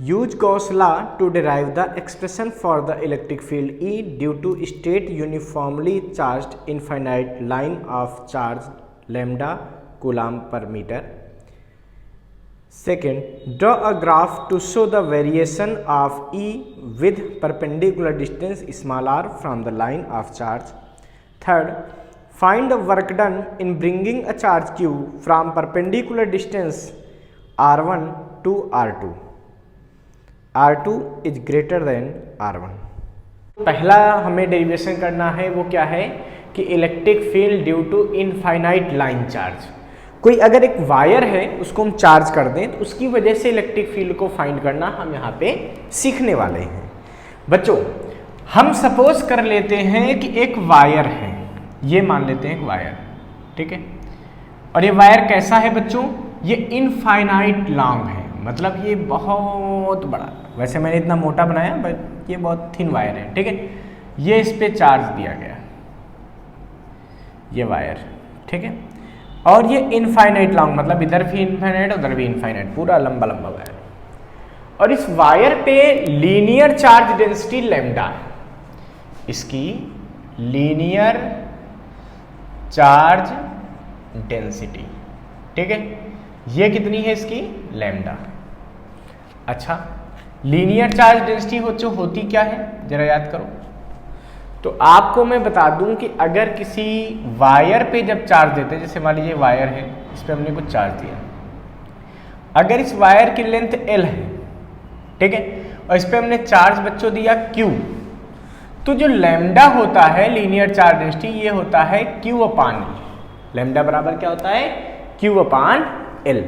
Use Gauss law to derive the expression for the electric field E due to state uniformly charged infinite line of charge lambda coulomb per meter. Second, draw a graph to show the variation of E with perpendicular distance small r from the line of charge. Third, find the work done in bringing a charge q from perpendicular distance r1 to r2. R2 is greater than R1. पहला हमें derivation करना है वो क्या है कि electric field due to infinite line charge. कोई अगर एक वायर है उसको हम चार्ज कर दें तो उसकी वजह से इलेक्ट्रिक फील्ड को फाइंड करना हम यहाँ पे सीखने वाले हैं। बच्चों हम सपोज कर लेते हैं कि एक वायर है, ये मान लेते हैं एक वायर, ठीक है, और ये वायर कैसा है बच्चों, ये इनफाइनाइट लॉन्ग है, मतलब ये बहुत बड़ा, वैसे मैंने इतना मोटा बनाया बट ये बहुत थिन वायर है, ठीक है। ये इस पे चार्ज दिया गया, ये वायर, ठीक है, और ये इनफाइनाइट लॉन्ग, मतलब इधर भी इनफाइनाइट उधर भी इनफाइनाइट, पूरा लंबा लंबा वायर। और इस वायर पे लीनियर चार्ज डेंसिटी लैम्डा है, इसकी लीनियर चार्ज डेंसिटी, ठीक है, ये कितनी है इसकी, लैम्डा। अच्छा, लीनियर चार्ज डेंसिटी होती क्या है जरा याद करो। तो आपको मैं बता दूं कि अगर किसी वायर पे जब चार्ज देते हैं, जैसे मान लीजिए वायर है, इस पे हमने कुछ चार्ज दिया, अगर इस वायर की लेंथ L है, ठीक है, और इस पे हमने चार्ज बच्चों दिया Q, तो जो लैम्डा होता है लीनियर चार्ज डेंसिटी, ये होता है Q अपान L। लैम्डा बराबर क्या होता है, Q अपान L,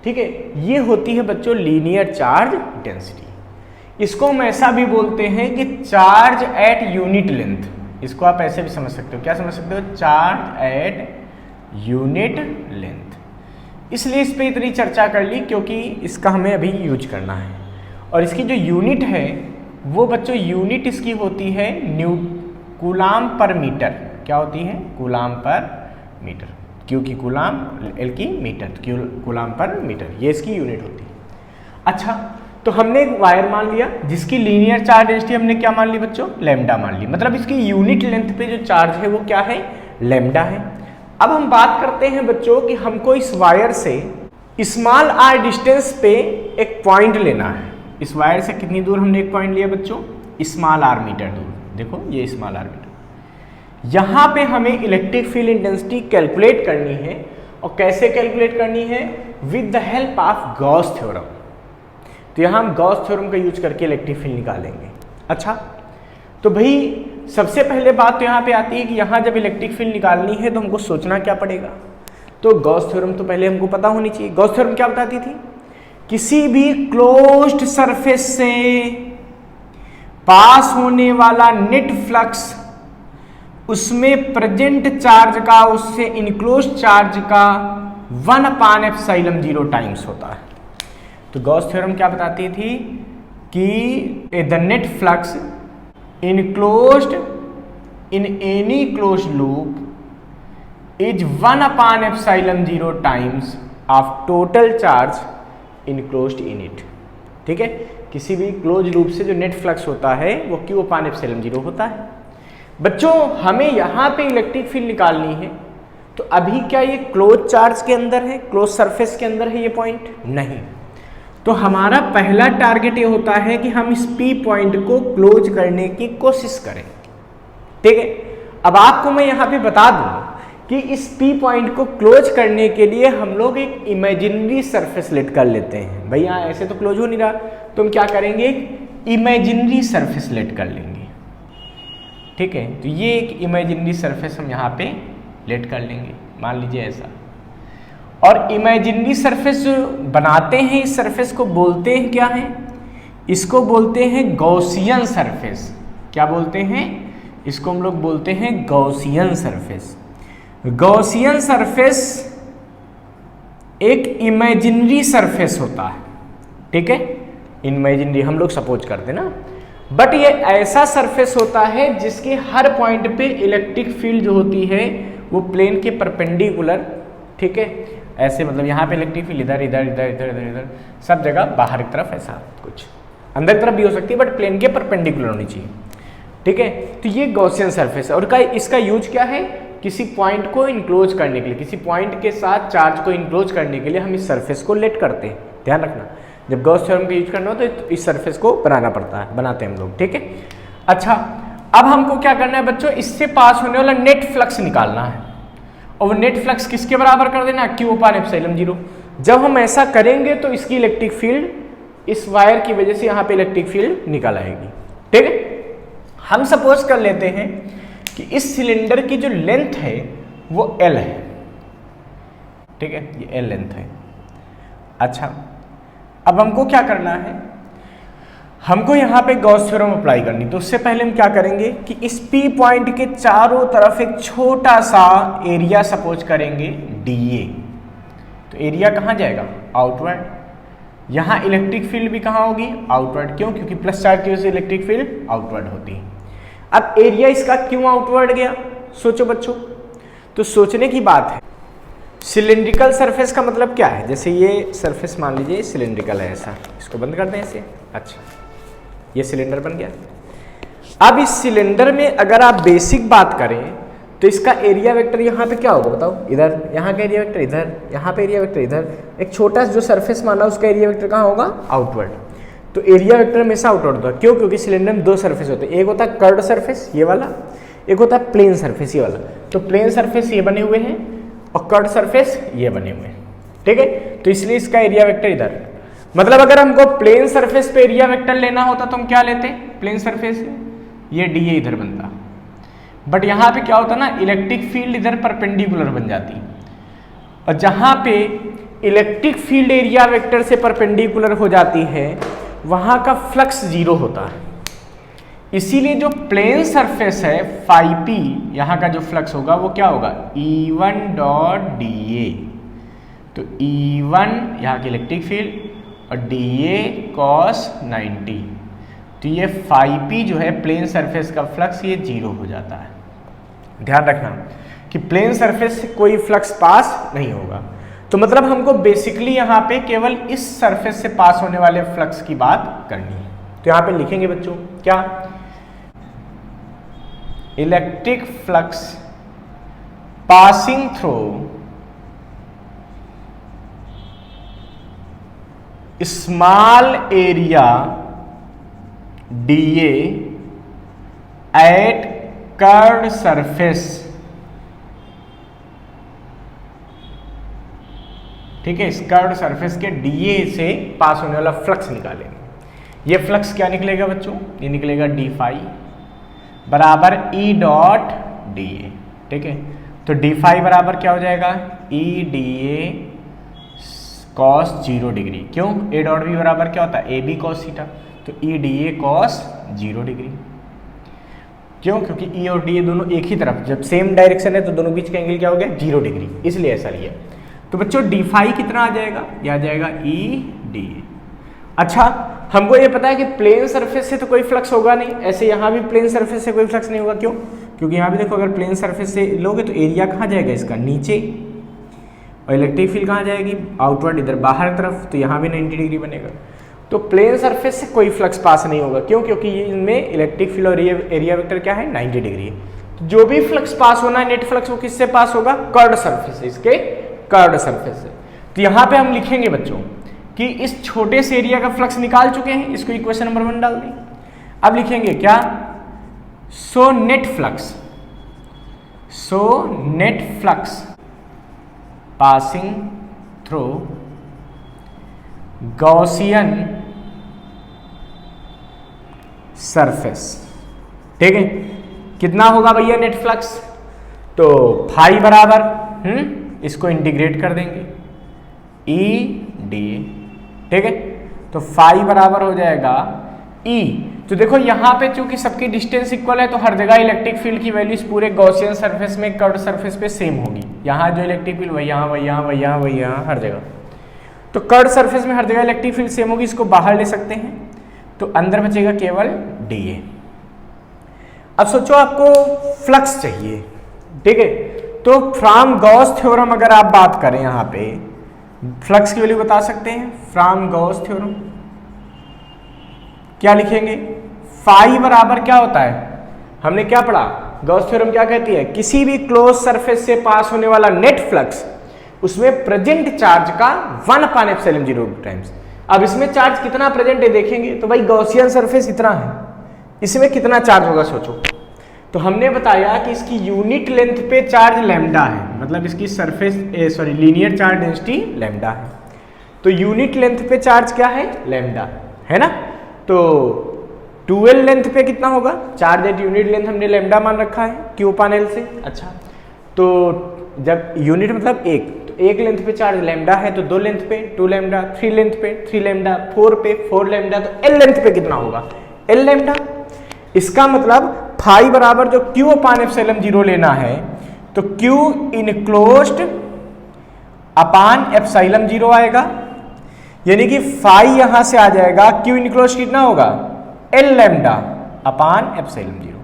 ठीक है, ये होती है बच्चों लीनियर चार्ज डेंसिटी। इसको हम ऐसा भी बोलते हैं कि चार्ज एट यूनिट लेंथ, इसको आप ऐसे भी समझ सकते हो, क्या समझ सकते हो, चार्ज एट यूनिट लेंथ। इसलिए इस पे इतनी चर्चा कर ली क्योंकि इसका हमें अभी यूज करना है। और इसकी जो यूनिट है वो बच्चों यूनिट इसकी होती है कूलाम पर मीटर। क्या होती है, कूलाम पर मीटर, क्यू की कूलाम, एल की मीटर, कूलाम पर मीटर, ये इसकी यूनिट होती है। अच्छा, तो हमने एक वायर मान लिया जिसकी लीनियर चार्ज डेंसिटी हमने क्या मान ली बच्चों, लैम्डा मान ली, मतलब इसकी यूनिट लेंथ पे जो चार्ज है वो क्या है, लैम्डा है। अब हम बात करते हैं बच्चों कि हमको इस वायर से स्मॉल आर डिस्टेंस पे एक पॉइंट लेना है। इस वायर से कितनी दूर हमने एक पॉइंट लिया बच्चों, स्मॉल आर मीटर दूर, देखो ये स्मॉल आर मीटर। यहाँ पे हमें इलेक्ट्रिक फील्ड इंटेंसिटी कैलकुलेट करनी है, और कैसे कैलकुलेट करनी है, with the help of Gauss theorem. तो यहाँ हम गॉस थ्योरम का यूज करके इलेक्ट्रिक फील्ड निकालेंगे। अच्छा, तो भाई सबसे पहले बात तो यहाँ पे आती है कि यहाँ जब इलेक्ट्रिक फील्ड निकालनी है तो हमको सोचना क्या पड़ेगा, तो गॉस थ्योरम तो पहले हमको पता होनी चाहिए। गॉस थ्योरम क्या बताती थी, किसी भी क्लोज्ड सरफेस से पास होने वाला नेट फ्लक्स उसमें प्रेजेंट चार्ज का उससे इनक्लोज चार्ज का 1/ε0 टाइम्स होता है। तो गॉस थ्योरम क्या बताती थी कि the net flux enclosed in any close loop is 1/ε0 times of total charge enclosed in it, ठीक है, किसी भी क्लोज लूप से जो नेट फ्लक्स होता है वो Q/ε0 होता है। बच्चों हमें यहाँ पे इलेक्ट्रिक फील्ड निकालनी है, तो अभी क्या ये क्लोज चार्ज के अंदर है, क्लोज सरफेस के अंदर है ये पॉइंट, नहीं। तो हमारा पहला टारगेट ये होता है कि हम इस P पॉइंट को क्लोज करने की कोशिश करें, ठीक है। अब आपको मैं यहाँ पे बता दूं कि इस P पॉइंट को क्लोज करने के लिए हम लोग एक इमेजिनरी सरफेस लेट कर लेते हैं। भाई यहाँ ऐसे तो क्लोज हो नहीं रहा, तो हम क्या करेंगे, एक इमेजिनरी सरफेस लेट कर लेंगे, ठीक है। तो ये एक इमेजिनरी सरफेस हम यहाँ पे लेट कर लेंगे, मान लीजिए ऐसा। और इमेजिनरी सरफेस जो बनाते हैं, इस सरफेस को बोलते हैं क्या है, इसको बोलते हैं गॉसियन सरफेस। क्या बोलते हैं, इसको हम लोग बोलते हैं गॉसियन सरफेस। गॉसियन सरफेस एक इमेजिनरी सरफेस होता है, ठीक है, इमेजिनरी हम लोग सपोज करते ना, बट ये ऐसा सरफेस होता है जिसके हर पॉइंट पे इलेक्ट्रिक फील्ड जो होती है वो प्लेन के परपेंडिकुलर, ठीक है, ऐसे, मतलब यहाँ पे इलेक्ट्रिक फील्ड इधर इधर इधर इधर इधर इधर सब जगह बाहर की तरफ ऐसा कुछ, अंदर की तरफ भी हो सकती है बट प्लेन के परपेंडिकुलर होनी चाहिए, ठीक है। तो ये गॉसियन सरफेस है और इसका यूज क्या है, किसी पॉइंट को इनक्लोज करने के लिए, किसी पॉइंट के साथ चार्ज को इनक्लोज करने के लिए हम इस सरफेस को लेट करते हैं। ध्यान रखना, जब गॉस थ्योरम का यूज करना हो तो इस सरफेस को बनाना पड़ता है, बनाते हैं हम लोग, ठीक है। अच्छा, अब हमको क्या करना है बच्चों, इससे पास होने वाला नेट फ्लक्स निकालना है और वो नेट फ्लक्स किसके बराबर कर देना, Q/ε0। जब हम ऐसा करेंगे तो इसकी इलेक्ट्रिक फील्ड, इस वायर की वजह से यहाँ पे इलेक्ट्रिक फील्ड निकल आएगी, ठीक है। हम सपोज कर लेते हैं कि इस सिलेंडर की जो लेंथ है वो L है, ठीक है, ये L लेंथ है। अच्छा, अब हमको क्या करना है, हमको यहाँ पे गॉस थ्योरम अप्लाई करनी, तो उससे पहले हम क्या करेंगे कि इस P पॉइंट के चारों तरफ एक छोटा सा एरिया सपोज करेंगे dA। तो एरिया कहाँ जाएगा, आउटवर्ड। यहाँ इलेक्ट्रिक फील्ड भी कहाँ होगी, आउटवर्ड। क्यों, क्योंकि प्लस चार्ज की वजह से इलेक्ट्रिक फील्ड आउटवर्ड होती है। अब एरिया इसका क्यों आउटवर्ड गया, सोचो बच्चों। तो सोचने की बात है, सिलिंड्रिकल सरफेस का मतलब क्या है, जैसे ये सरफेस मान लीजिए सिलिंड्रिकल है ऐसा, इसको बंद कर दें ऐसे, अच्छा ये सिलेंडर बन गया। अब इस सिलेंडर में अगर आप बेसिक बात करें तो इसका एरिया वेक्टर यहाँ पे क्या होगा बताओ, इधर, यहाँ का एरिया वेक्टर इधर, यहाँ पे एरिया वेक्टर इधर, एक छोटा जो सरफेस माना उसका एरिया वेक्टर कहाँ होगा, आउटवर्ड। तो एरिया वेक्टर हमेशा आउटवर्ड होता है, क्यों, क्योंकि सिलेंडर में दो सरफेस होते हैं, एक होता है कर्व्ड सरफेस ये वाला, एक होता है प्लेन सरफेस ये वाला। तो प्लेन सरफेस ये बने हुए हैं और कर्व्ड सरफेस ये बने हुए हैं, ठीक है। तो इसलिए इसका एरिया वेक्टर इधर, मतलब अगर हमको प्लेन सरफेस पे एरिया वेक्टर लेना होता तो हम क्या लेते, प्लेन सरफेस, ये dA इधर बनता, बट यहाँ पे क्या होता ना, इलेक्ट्रिक फील्ड इधर परपेंडिकुलर बन जाती, और जहाँ पे इलेक्ट्रिक फील्ड एरिया वेक्टर से परपेंडिकुलर हो जाती है वहाँ का फ्लक्स जीरो होता है। इसीलिए जो प्लेन सरफेस है फाई p, यहाँ का जो फ्लक्स होगा वो क्या होगा, E1 डॉट dA। तो E1 यहाँ की इलेक्ट्रिक फील्ड और dA cos 90, तो ये फाई p जो है प्लेन सरफेस का फ्लक्स ये जीरो हो जाता है। ध्यान रखना कि प्लेन सरफेस से कोई फ्लक्स पास नहीं होगा। तो मतलब हमको बेसिकली यहाँ पे केवल इस सरफेस से पास होने वाले फ्लक्स की बात करनी है। तो यहाँ पे लिखेंगे बच्चों क्या, electric flux passing through small area dA at curved surface, ठीक है। इस कर्व्ड सरफेस के dA से पास होने वाला फ्लक्स निकालेंगे। ये फ्लक्स क्या निकलेगा बच्चों, ये निकलेगा d फाई बराबर E डॉट dA, ठीक है। तो d फाई बराबर क्या हो जाएगा, E dA cos 0 डिग्री। क्यों, A डॉट B बराबर क्या होता है, AB cos थीटा, तो E dA cos 0 डिग्री। क्यों, क्योंकि E और dA दोनों एक ही तरफ, जब सेम डायरेक्शन है तो दोनों बीच का एंगल क्या हो गया, 0 डिग्री, इसलिए ऐसा लिया। तो बच्चों d फाई कितना आ जाएगा, यह आ जाएगा E dA। अच्छा, हमको ये पता है कि प्लेन सरफेस से तो कोई फ्लक्स होगा नहीं, ऐसे यहाँ भी प्लेन सरफेस से कोई फ्लक्स नहीं होगा। क्यों, क्योंकि यहाँ भी देखो अगर प्लेन सरफेस से लोगे तो एरिया कहाँ जाएगा इसका, नीचे, और इलेक्ट्रिक फील्ड कहाँ जाएगी, आउटवर्ड, इधर बाहर तरफ, तो यहाँ भी 90 डिग्री बनेगा। तो प्लेन सरफेस से कोई फ्लक्स पास नहीं होगा। क्यों, क्योंकि इनमें इलेक्ट्रिक फील्ड और एरिया वेक्टर क्या है, 90 डिग्री है। तो जो भी फ्लक्स पास होना है नेट फ्लक्स, वो किससे पास होगा, कर्व्ड सरफेस से, इसके कर्व्ड सरफेस से। तो यहाँ पे हम लिखेंगे बच्चों कि इस छोटे से एरिया का फ्लक्स निकाल चुके हैं, इसको इक्वेशन नंबर 1 डाल दें। अब लिखेंगे क्या, so net flux passing through Gaussian surface, ठीक है। कितना होगा भैया नेट फ्लक्स, तो फाई बराबर इसको इंटीग्रेट कर देंगे E dA, ठीक है। तो फाई बराबर हो जाएगा E, तो देखो यहाँ पे चूंकि सबकी डिस्टेंस इक्वल है तो हर जगह इलेक्ट्रिक फील्ड की वैल्यू इस पूरे गॉसियन सरफेस में, कर्व्ड सरफेस पे सेम होगी। यहाँ जो इलेक्ट्रिक फील्ड वही यहाँ, वही यहाँ, वही यहाँ, वही यहाँ, हर जगह। तो कर्व्ड सरफेस में हर जगह इलेक्ट्रिक फील्ड सेम होगी, इसको बाहर ले सकते हैं, तो अंदर बचेगा केवल dA। अब सोचो आपको फ्लक्स चाहिए, ठीक है। तो फ्रॉम गॉस थ्योरम अगर आप बात करें यहां पे फ्लक्स की वैल्यू बता सकते हैं। फ्रॉम गॉस थ्योरम क्या लिखेंगे, फाई बराबर क्या होता है, हमने क्या पढ़ा, गॉस थ्योरम क्या कहती है, किसी भी क्लोज सरफेस से पास होने वाला नेट फ्लक्स उसमें प्रेजेंट चार्ज का 1/ε0 टाइम्स। अब इसमें चार्ज कितना प्रेजेंट है देखेंगे तो भाई गॉसियन सरफेस इतना है, इसमें कितना चार्ज होगा सोचो। तो हमने बताया कि इसकी यूनिट लेंथ पे चार्ज लैम्डा है, मतलब इसकी surface linear charge density lambda है। तो यूनिट लेंथ पे चार्ज क्या है, लैम्डा है ना। तो 2l लेंथ पे कितना होगा, चार्ज एट यूनिट लेंथ हमने लैम्डा मान रखा है Q/L से। अच्छा, तो जब यूनिट मतलब एक, तो एक लेंथ पे चार्ज लैम्डा है तो 2 लेंथ पे 2 लैम्डा, 3 लेंथ पे 3 लैम्डा, 4 पे 4 लैम्डा, तो l लेंथ पे कितना होगा, l लैम्डा। इसका मतलब फाई बराबर जो Q/ε0 लेना है तो Q इनक्लोज्ड अपान ε0 आएगा, यानी कि फाई यहां से आ जाएगा, Q इनक्लोज्ड कितना होगा, l लैम्डा अपान ε0।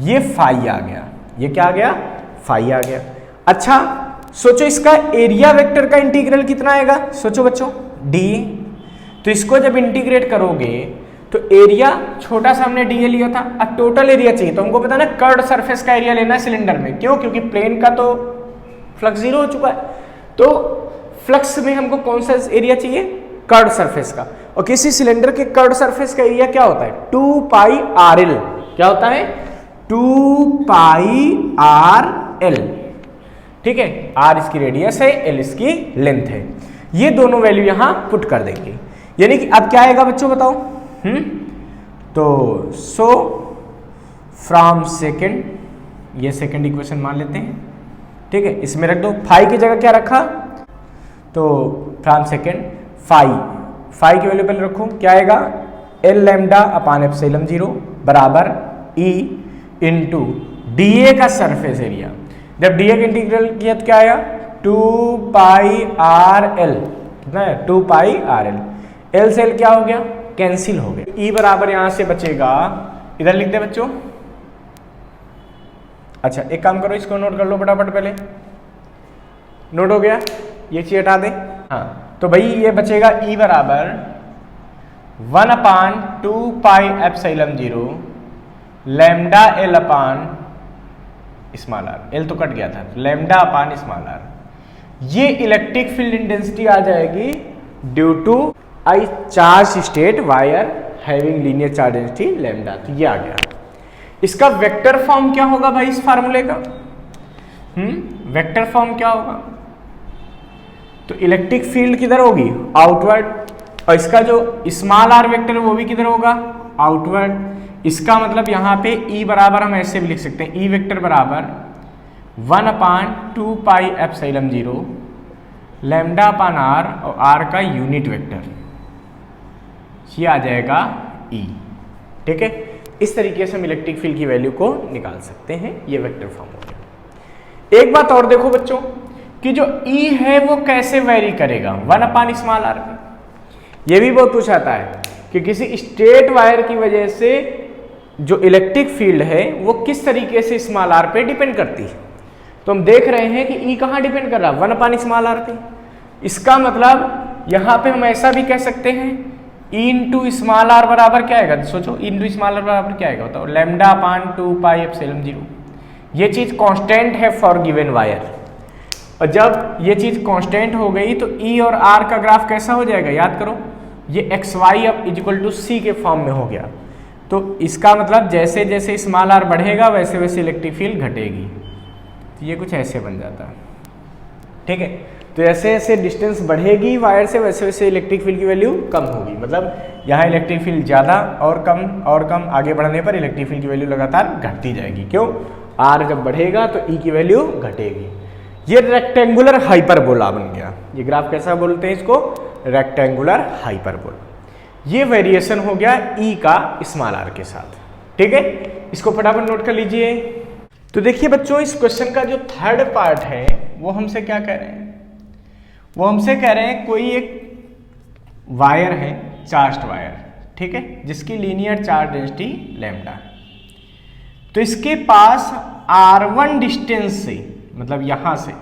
ये फाई आ गया, ये क्या आ गया, फाई आ गया। अच्छा सोचो इसका एरिया वेक्टर का इंटीग्रल कितना आएगा, सोचो बच्चों, डी। तो इसको जब इंटीग्रेट करोगे तो एरिया छोटा सा हमने डी लिया था, अब टोटल एरिया चाहिए। तो हमको पता ना कर्ड सरफेस का एरिया लेना है सिलेंडर में, क्यों, क्योंकि प्लेन का तो फ्लक्स 0 हो चुका है। तो फ्लक्स में हमको कौन सा एरिया चाहिए, कर्ड सरफेस का। और किसी सिलेंडर के कर्ड सरफेस का एरिया क्या होता है, 2πrl। क्या होता है, 2πrl। ठीक है, r इसकी रेडियस है, l इसकी लेंथ है। ये दोनों वैल्यू यहां पुट कर देंगे, यानी कि अब क्या आएगा बच्चों बताओ। तो सो फ्रॉम सेकेंड, ये सेकेंड इक्वेशन मान लेते हैं, ठीक है, इसमें रख दो। फाई की जगह क्या रखा, तो फ्रॉम सेकेंड फाई की वैल्यू पहले रखो, क्या आएगा, l लैम्डा अपान ε0 बराबर E इंटू डी ए का सरफेस एरिया। जब डी ए का इंटीग्रल किया तो क्या आया, 2πrl, कितना है, 2πrl। l से l क्या हो गया, कैंसिल हो गया। E बराबर यहां से बचेगा, इधर लिख दे बच्चों। अच्छा एक काम करो, इसको नोट कर लो फटाफट, पहले नोट हो गया, ये चीज हटा दे। हाँ तो भाई ये बचेगा E बराबर 1/2πε0 lambda l upon small r, l तो कट गया था, लैम्डा अपान स्मॉल r। ये इलेक्ट्रिक फील्ड इंटेंसिटी आ जाएगी ड्यू टू आई charge straight wire having linear charge density lambda. तो ये आ गया। इसका वेक्टर फॉर्म क्या होगा भाई इस फार्मूले का, वेक्टर फॉर्म क्या होगा, तो इलेक्ट्रिक फील्ड किधर होगी, आउटवर्ड, और इसका जो स्मॉल r वेक्टर है वो भी किधर होगा, आउटवर्ड। इसका मतलब यहाँ पे E बराबर हम ऐसे भी लिख सकते हैं, E वेक्टर बराबर 1/2πε0 लैम्डा अपान r, और r का यूनिट वेक्टर, ये आ जाएगा E। ठीक है, इस तरीके से हम इलेक्ट्रिक फील्ड की वैल्यू को निकाल सकते हैं। ये वेक्टर फॉर्म हो गया। एक बात और देखो बच्चों कि जो E है वो कैसे वेरी करेगा 1/r में। ये भी बहुत पूछाता है कि किसी स्ट्रेट वायर की वजह से जो इलेक्ट्रिक फील्ड है वो किस तरीके से स्मॉल r पे डिपेंड करती है। तो हम देख रहे हैं कि E कहाँ डिपेंड कर रहा है, 1/r पे। इसका मतलब यहाँ पे हम ऐसा भी कह सकते हैं E इंटू स्मॉल r बराबर क्या आएगा, सोचो E इंटू स्मॉल r बराबर क्या आएगा बताओ, लैम्डा अपान 2πε0। ये चीज कांस्टेंट है फॉर गिवन वायर, और जब ये चीज कांस्टेंट हो गई तो E और R का ग्राफ कैसा हो जाएगा, याद करो, ये xy अब इक्वल टू c के फॉर्म में हो गया। तो इसका मतलब जैसे जैसे स्मॉल r बढ़ेगा वैसे वैसे इलेक्ट्रिक फील्ड घटेगी। तो ये कुछ ऐसे बन जाता है। ठीक है, तो जैसे जैसे डिस्टेंस बढ़ेगी वायर से वैसे वैसे इलेक्ट्रिक फील्ड की वैल्यू कम होगी। मतलब यहाँ इलेक्ट्रिक फील्ड ज़्यादा और कम आगे बढ़ने पर इलेक्ट्रिक फील्ड की वैल्यू लगातार घटती जाएगी। क्यों, R जब बढ़ेगा तो E की वैल्यू घटेगी। ये रेक्टेंगुलर हाइपरबोला बन गया। ये ग्राफ कैसा बोलते हैं इसको, रेक्टेंगुलर हाइपरबोला। ये वेरिएशन हो गया E का स्मॉल r के साथ। ठीक है, इसको फटाफट नोट कर लीजिए। तो देखिए बच्चों, इस क्वेश्चन का जो थर्ड पार्ट है वो हमसे क्या कह रहे हैं, वो हमसे कह रहे हैं कोई एक वायर है, चार्ज्ड वायर, ठीक है, जिसकी लीनियर चार्ज डेंसिटी लैम्डा है। तो इसके पास R1 डिस्टेंस से मतलब यहां से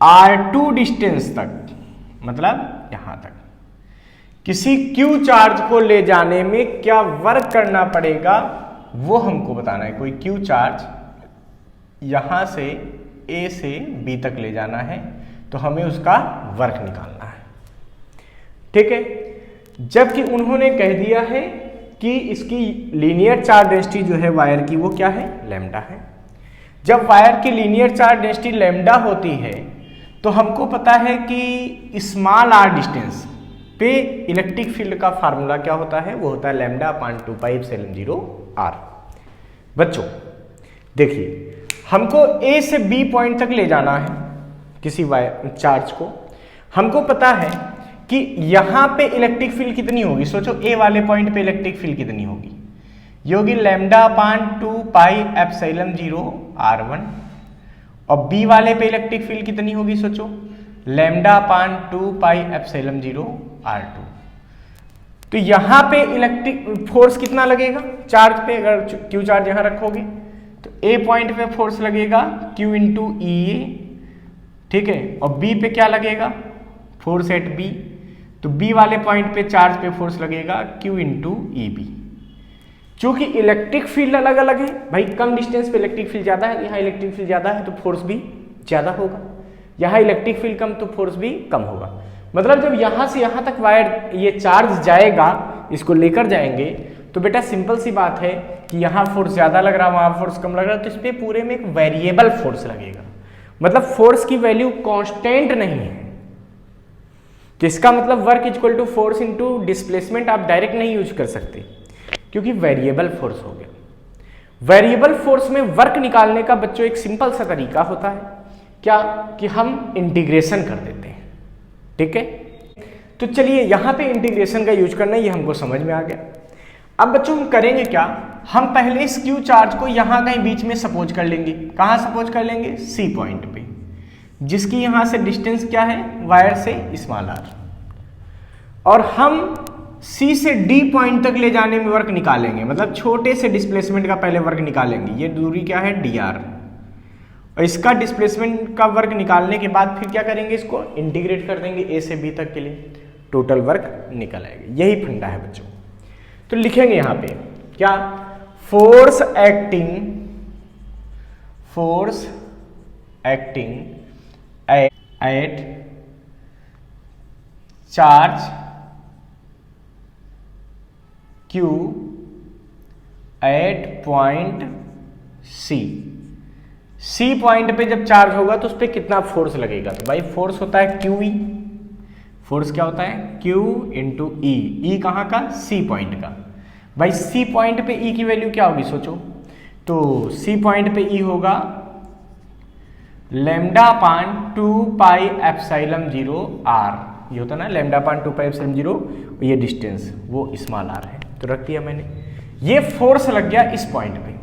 R2 डिस्टेंस तक, मतलब यहां तक किसी Q चार्ज को ले जाने में क्या वर्क करना पड़ेगा वो हमको बताना है। कोई Q चार्ज यहां से A से B तक ले जाना है तो हमें उसका वर्क निकालना है, ठीक है। जबकि उन्होंने कह दिया है कि इसकी लीनियर चार्ज डेंसिटी जो है वायर की वो क्या है, लैम्डा है। जब वायर की लीनियर चार्ज डेंसिटी लैम्डा होती है तो हमको पता है कि स्मॉल r डिस्टेंस पे इलेक्ट्रिक फील्ड का फार्मूला क्या होता है, वो होता है lambda upon 2 pi epsilon 0 r। बच्चों देखिए, हमको A से B पॉइंट तक ले जाना है किसी वायर चार्ज को। हमको पता है कि यहां पे इलेक्ट्रिक फील्ड कितनी होगी, सोचो A वाले पॉइंट पे इलेक्ट्रिक फील्ड कितनी होगी, ये होगी lambda upon 2 pi epsilon 0 r1। और B वाले पे इलेक्ट्रिक फील्ड कितनी होगी, सोचो lambda upon 2 pi epsilon 0 r2। तो यहां पे इलेक्ट्रिक फोर्स कितना लगेगा चार्ज पे, अगर Q चार्ज यहां रखोगे तो A पॉइंट पे फोर्स लगेगा Q इंटू EA, ठीक है। और B पे क्या लगेगा, फोर्स एट B, तो B वाले पॉइंट पे चार्ज पे फोर्स लगेगा Q इंटू EB। चूंकि इलेक्ट्रिक फील्ड अलग अलग है भाई, कम डिस्टेंस पे इलेक्ट्रिक फील्ड ज्यादा है, यहाँ इलेक्ट्रिक फील्ड ज्यादा है तो फोर्स भी ज्यादा होगा, यहाँ इलेक्ट्रिक फील्ड कम तो फोर्स भी कम होगा। मतलब जब यहां से यहां तक वायर ये चार्ज जाएगा, इसको लेकर जाएंगे, तो बेटा सिंपल सी बात है कि यहाँ फोर्स ज्यादा लग रहा है, वहां फोर्स कम लग रहा है, तो इस पे पूरे में एक वेरिएबल फोर्स लगेगा। मतलब फोर्स की वैल्यू कांस्टेंट नहीं है, तो इसका मतलब work equal to force into displacement आप डायरेक्ट नहीं यूज कर सकते, क्योंकि वेरिएबल फोर्स हो गया। वेरिएबल फोर्स में वर्क निकालने का बच्चों एक सिंपल सा तरीका होता है, क्या कि हम इंटीग्रेशन कर देते हैं, ठीक है। तो चलिए यहां पे इंटीग्रेशन का यूज करना, ये हमको समझ में आ गया। अब बच्चों हम करेंगे क्या, हम पहले इस Q चार्ज को यहां कहीं बीच में सपोज कर लेंगे। कहां सपोज कर लेंगे, C पॉइंट पे, जिसकी यहां से डिस्टेंस क्या है वायर से स्मॉल r। और हम C से D पॉइंट तक ले जाने में वर्क निकालेंगे, मतलब छोटे से डिस्प्लेसमेंट का पहले वर्क निकालेंगे। ये दूरी क्या है, dr, और इसका डिस्प्लेसमेंट का वर्क निकालने के बाद फिर क्या करेंगे, इसको इंटीग्रेट कर देंगे A से B तक के लिए, टोटल वर्क निकल आएगा। यही फंडा है बच्चों। तो लिखेंगे यहां पे क्या, force acting at charge Q at point C point पे जब चार्ज होगा तो उस पर कितना फोर्स लगेगा, तो भाई फोर्स होता है QE। फोर्स क्या होता है, Q इंटू E। E कहाँ का, C पॉइंट का। भाई C पॉइंट पे E की वैल्यू क्या होगी सोचो, तो C पॉइंट पे E होगा lambda upon 2 pi epsilon 0 r। ये होता है ना लैम्डा अपान 2 पाई एप्सिलॉन 0, ये डिस्टेंस वो स्मॉल r है, तो रख दिया मैंने। ये फोर्स लग गया इस पॉइंट पे।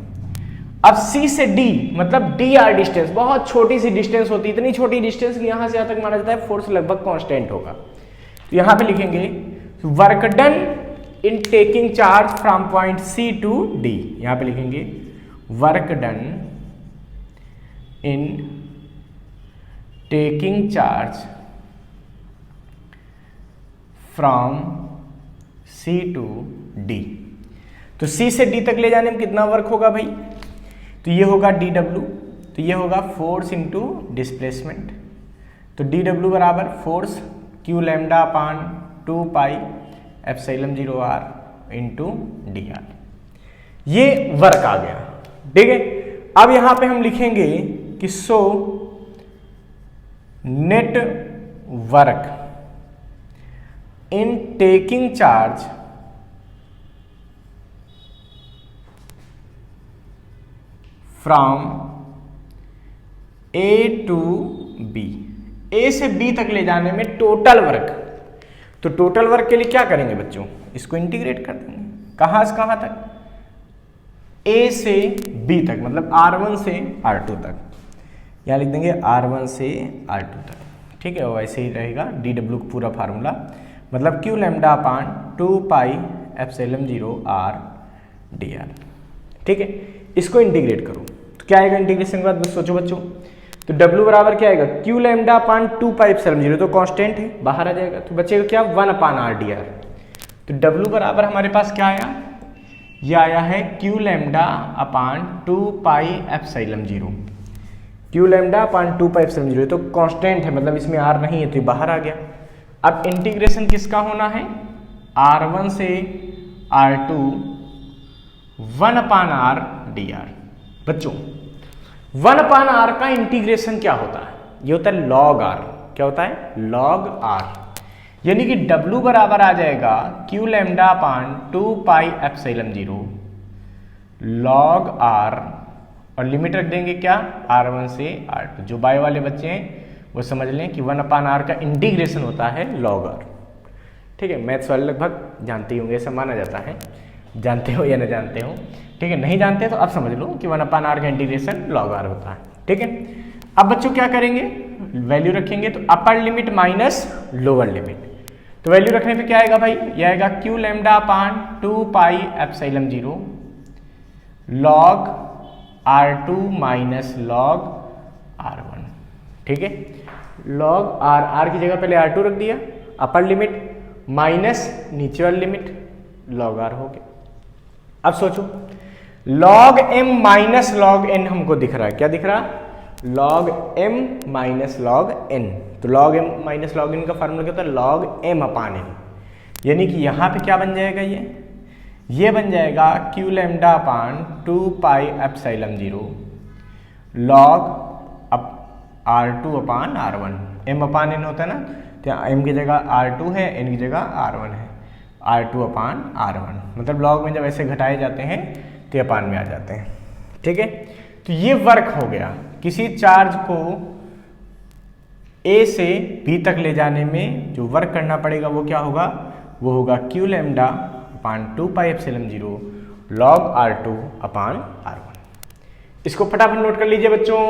अब C से D मतलब dr डिस्टेंस, बहुत छोटी सी डिस्टेंस होती है, इतनी छोटी डिस्टेंस कि यहां से यहां तक माना जाता है फोर्स लगभग कांस्टेंट होगा। तो यहां पे लिखेंगे work done in taking charge from point C to D। यहां पे लिखेंगे work done in taking charge from C to D। तो C से D तक ले जाने में कितना वर्क होगा भाई, तो ये होगा dw, तो ये होगा फोर्स इनटू डिस्प्लेसमेंट। तो dw बराबर force Q lambda upon 2 pi epsilon 0 r into dr। ये वर्क आ गया, ठीक है। अब यहां पे हम लिखेंगे कि so net work in taking charge from A to B, A से B तक ले जाने में टोटल वर्क। तो टोटल वर्क के लिए क्या करेंगे बच्चों, इसको इंटीग्रेट कर देंगे। कहां से कहां तक, A से B तक, मतलब R1 से R2 तक। यहां लिख देंगे R1 से R2 तक, ठीक है। वैसे ही रहेगा dw का पूरा फार्मूला, मतलब Q lambda upon 2 pi epsilon 0 r dr, ठीक है। इसको इंटीग्रेट करो तो क्या आएगा इंटीग्रेशन के बाद, सोचो बच्चों, तो W बराबर क्या आएगा, Q lambda upon 2 pi epsilon 0, तो कांस्टेंट है, बाहर आ जाएगा, तो बचेगा क्या 1 अपान आर डी आर। तो W बराबर हमारे पास क्या आया, ये आया है Q lambda upon 2 pi epsilon 0, Q lambda upon 2 pi epsilon 0, तो कांस्टेंट है, मतलब इसमें आर नहीं है तो ये बाहर आ गया। अब इंटीग्रेशन किसका होना है, R1 से R2 1 upon R D R. बच्चों 1 अपान आर का इंटीग्रेशन क्या होता है, ये होता है लॉग आर। क्या होता है, लॉग आर, यानी कि W बराबर आ जाएगा Q lambda upon 2 pi epsilon 0 log are, और लिमिट रख देंगे क्या, R1 से R2। जो बाय वाले बच्चे हैं वो समझ लें कि 1 अपान आर का इंटीग्रेशन होता है लॉग आर। ठीक है, मैथ्स वाले लगभग जानते ही होंगे, ऐसा माना जाता है, जानते हो या न जानते हो। ठीक है, नहीं जानते तो अब समझ लो कि 1 अपान आर का इंटीग्रेशन लॉग आर होता है। ठीक है, अब बच्चों क्या करेंगे, वैल्यू रखेंगे, तो upper limit minus lower limit. तो वैल्यू रखने पे क्या आएगा भाई, ये आएगा Q lambda upon 2 pi epsilon 0 log R2 minus log R1। ठीक है, लॉग आर की जगह पहले R2 रख दिया, अपर लिमिट माइनस नीचे वाली लिमिट लॉग आर हो गया। अब सोचो log m minus log n हमको दिख रहा है, क्या दिख रहा, log m minus log n। तो log m minus log n का फार्मूला क्या होता है, लॉग m अपान n, यानी कि यहाँ पे क्या बन जाएगा, ये बन जाएगा Q lambda upon 2 pi epsilon 0 log अब R2 अपान R1, m अपान n होता है ना, तो m की जगह R2 है, n की जगह R1 है, R2 अपान R1, मतलब लॉग में जब ऐसे घटाए जाते हैं तो अपान में आ जाते हैं। ठीक है, तो ये वर्क हो गया, किसी चार्ज को A से B तक ले जाने में जो वर्क करना पड़ेगा वो क्या होगा, वो होगा Q lambda upon 2 pi epsilon 0 log R2 अपान R1। इसको फटाफट नोट कर लीजिए बच्चों।